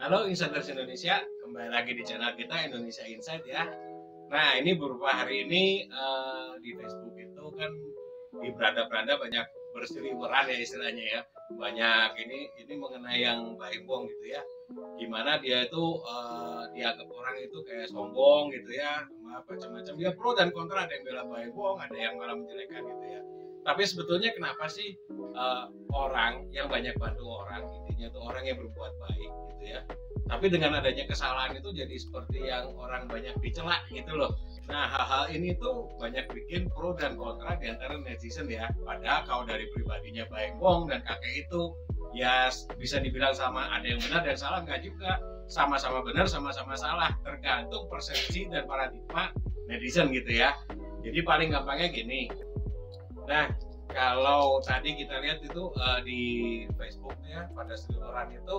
Halo Insiders Indonesia, kembali lagi di channel kita Indonesia Insight ya. Nah ini beberapa hari ini di Facebook itu kan di beranda-beranda banyak berseliweran ya istilahnya ya. Banyak ini mengenai yang Baim Wong gitu ya. Gimana dia itu dianggap orang itu kayak sombong gitu ya, macam-macam. Dia pro dan kontra, ada yang bela Baim Wong, ada yang malah menjelekan gitu ya. Tapi sebetulnya kenapa sih orang yang banyak bantu orang, intinya itu orang yang berbuat baik gitu ya, tapi dengan adanya kesalahan itu jadi seperti yang orang banyak dicela gitu loh. Nah hal-hal ini tuh banyak bikin pro dan kontra di antara netizen ya. Padahal kalau dari pribadinya Baim Wong dan kakek itu ya bisa dibilang sama, ada yang benar dan salah, enggak juga, sama-sama benar sama-sama salah, tergantung persepsi dan paradigma netizen gitu ya. Jadi paling gampangnya gini. Nah, kalau tadi kita lihat itu di Facebook ya, pada seliweran itu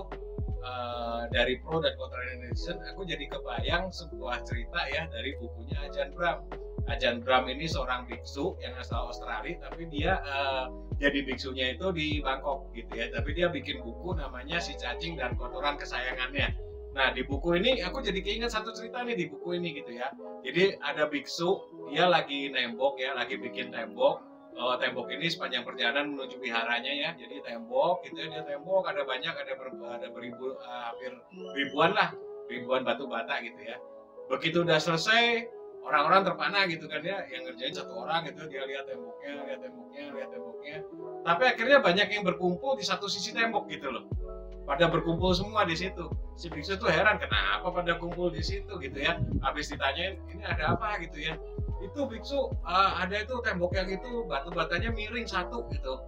dari pro dan kontra netizen, aku jadi kebayang sebuah cerita ya dari bukunya Ajahn Brahm. Ajahn Brahm ini seorang biksu yang asal Australia, tapi dia jadi biksunya itu di Bangkok gitu ya. Tapi dia bikin buku namanya Si Cacing dan Kotoran Kesayangannya. Nah di buku ini aku jadi keinget satu cerita nih di buku ini gitu ya. Jadi ada biksu, dia lagi nembok ya, lagi bikin tembok. Tembok ini sepanjang perjalanan menuju viharanya ya, jadi tembok gitu ya, dia tembok ada banyak, ada beribu, hampir ribuan batu bata gitu ya. Begitu udah selesai, orang-orang terpana gitu kan ya, yang ngerjain satu orang gitu, dia lihat temboknya, tapi akhirnya banyak yang berkumpul di satu sisi tembok gitu loh, pada berkumpul semua di situ. Si biksu tuh heran kenapa pada kumpul di situ gitu ya. Habis ditanyain ini ada apa gitu ya, itu biksu ada itu tembok yang itu batu batanya miring satu gitu.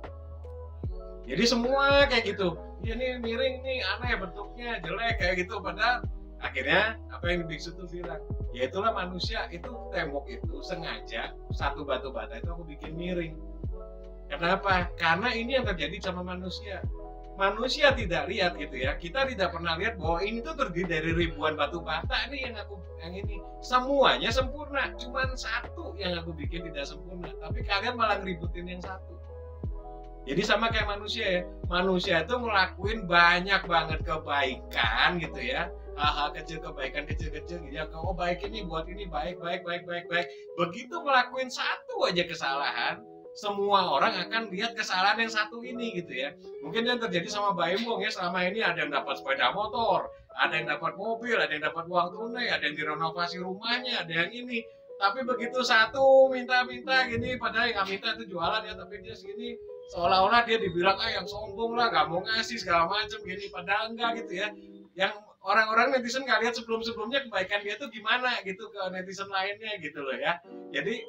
Jadi semua kayak gitu, ini miring nih, aneh bentuknya, jelek kayak gitu. Padahal akhirnya apa yang biksu tuh bilang, ya itulah manusia, itu tembok itu sengaja satu batu bata itu aku bikin miring. Kenapa? Karena ini yang terjadi sama manusia. Manusia tidak lihat gitu ya, kita tidak pernah lihat bahwa ini tuh terdiri dari ribuan batu bata nih yang ini semuanya sempurna, cuman satu yang aku bikin tidak sempurna, tapi kalian malah ngeributin yang satu. Jadi sama kayak manusia ya, manusia itu ngelakuin banyak banget kebaikan gitu ya, hal-hal kecil, kebaikan kecil-kecil gitu ya. Oh baik ini buat ini, baik, begitu ngelakuin satu aja kesalahan, semua orang akan lihat kesalahan yang satu ini gitu ya. Mungkin yang terjadi sama Baim Wong ya, selama ini ada yang dapat sepeda motor, ada yang dapat mobil, ada yang dapat uang tunai, ada yang direnovasi rumahnya, ada yang ini. Tapi begitu satu minta-minta gini, padahal yang minta itu jualan ya, tapi dia segini seolah-olah dia dibilang yang sombong lah, nggak mau ngasih segala macam gini, padahal enggak gitu ya. Yang orang-orang netizen nggak lihat sebelum-sebelumnya kebaikan dia tuh gimana gitu ke netizen lainnya gitu loh ya. Jadi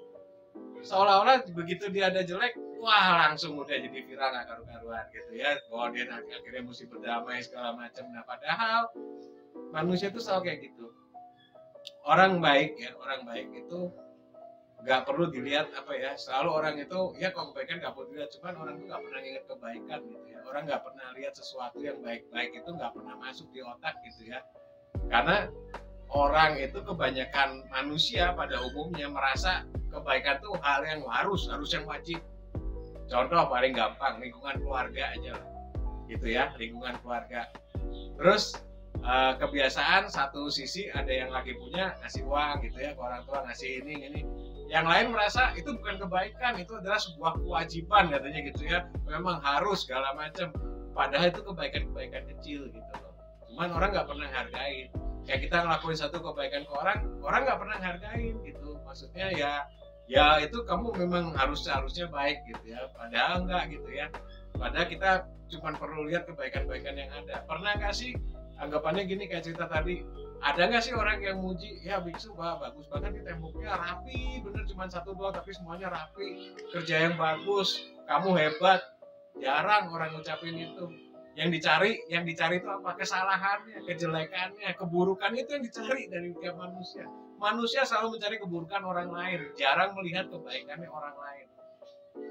seolah-olah begitu dia ada jelek, wah langsung udah jadi viral nggak karu-karuan gitu ya, bahwa dia akhirnya mesti berdamai segala macam. Nah padahal manusia itu selalu kayak gitu. Orang baik ya, orang baik itu nggak perlu dilihat apa ya, selalu orang itu ya kalau kebaikan nggak perlu dilihat, cuman orang tuh nggak pernah ingat kebaikan gitu ya. Orang nggak pernah lihat sesuatu yang baik-baik itu nggak pernah masuk di otak gitu ya, karena orang itu kebanyakan manusia pada umumnya merasa kebaikan tuh hal yang harus yang wajib. Contoh paling gampang, lingkungan keluarga aja lah gitu ya, lingkungan keluarga. Terus kebiasaan satu sisi ada yang lagi punya ngasih uang gitu ya ke orang tua, ngasih ini, yang lain merasa itu bukan kebaikan, itu adalah sebuah kewajiban katanya gitu ya, memang harus segala macam. Padahal itu kebaikan kecil gitu loh, cuman orang nggak pernah hargain. Kayak kita ngelakuin satu kebaikan ke orang nggak pernah hargain gitu, maksudnya ya itu kamu memang harusnya baik gitu ya, padahal enggak gitu ya. Padahal kita cuma perlu lihat kebaikan-kebaikan yang ada. Pernah nggak sih anggapannya gini kayak cerita tadi, ada nggak sih orang yang muji ya biksu, wah bagus banget nih temboknya, rapi bener, cuma satu doang tapi semuanya rapi, kerja yang bagus, kamu hebat. Jarang orang ngucapin itu. Yang dicari itu apa? Kesalahannya, kejelekannya, keburukan, itu yang dicari dari tiap manusia. Manusia selalu mencari keburukan orang lain, jarang melihat kebaikannya orang lain.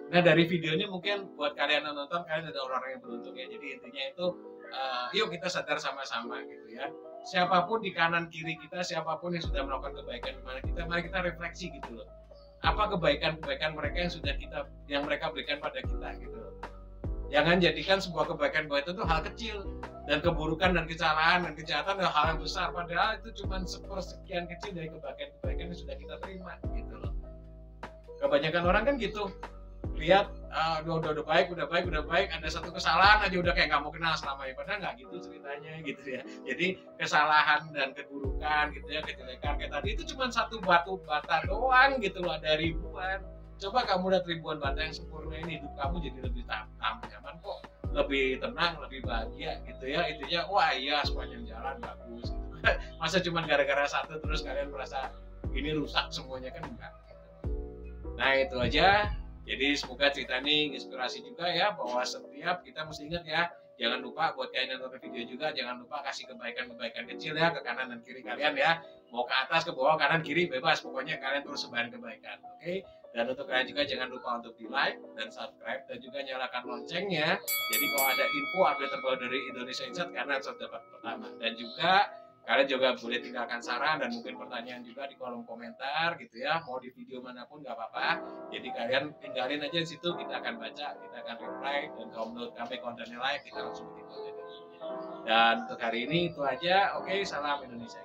Nah dari videonya mungkin buat kalian yang nonton, kalian ada orang-orang yang beruntung ya. Jadi intinya itu yuk kita sadar sama-sama gitu ya. Siapapun di kanan kiri kita, siapapun yang sudah melakukan kebaikan kepada kita, mari kita refleksi gitu loh. Apa kebaikan-kebaikan mereka yang mereka berikan pada kita gitu loh. Jangan jadikan sebuah kebaikan buat itu hal kecil, dan keburukan dan kesalahan dan kejahatan adalah hal yang besar, padahal itu cuma sepersekian kecil dari kebaikan-kebaikan yang sudah kita terima gitu loh. Kebanyakan orang kan gitu, lihat udah baik, ada satu kesalahan aja udah kayak nggak mau kenal selamanya, padahal nggak gitu ceritanya gitu ya. Jadi kesalahan dan keburukan gitu ya, kejelekan kayak tadi itu cuma satu batu bata doang gitu loh dari ribuan. Coba kamu lihat ribuan bata yang sempurna ini, hidup kamu jadi lebih nyaman kok, lebih tenang, lebih bahagia gitu ya. Intinya wah iya sepanjang jalan bagus gitu. Masa cuma gara-gara satu terus kalian merasa ini rusak semuanya, kan enggak. Nah itu aja. Jadi semoga cerita ini inspirasi juga ya, bahwa setiap kita mesti ingat ya, jangan lupa buat kalian yang nonton video juga, jangan lupa kasih kebaikan-kebaikan kecil ya ke kanan dan kiri kalian ya. Mau ke atas, ke bawah, kanan, kiri, bebas. Pokoknya kalian terus sebarin kebaikan. Oke? Dan untuk kalian juga jangan lupa untuk di like dan subscribe dan juga nyalakan loncengnya. Jadi kalau ada info update terbaru dari Indonesia Insight, kalian harus dapat pertama. Dan juga kalian juga boleh tinggalkan saran dan mungkin pertanyaan juga di kolom komentar gitu ya. Mau di video manapun nggak apa-apa. Jadi kalian tinggalin aja di situ, kita akan baca, kita akan reply, dan kalau menurut kami kontennya layak, kita langsung bikin konten. Dan untuk hari ini itu aja. Oke, salam Indonesia.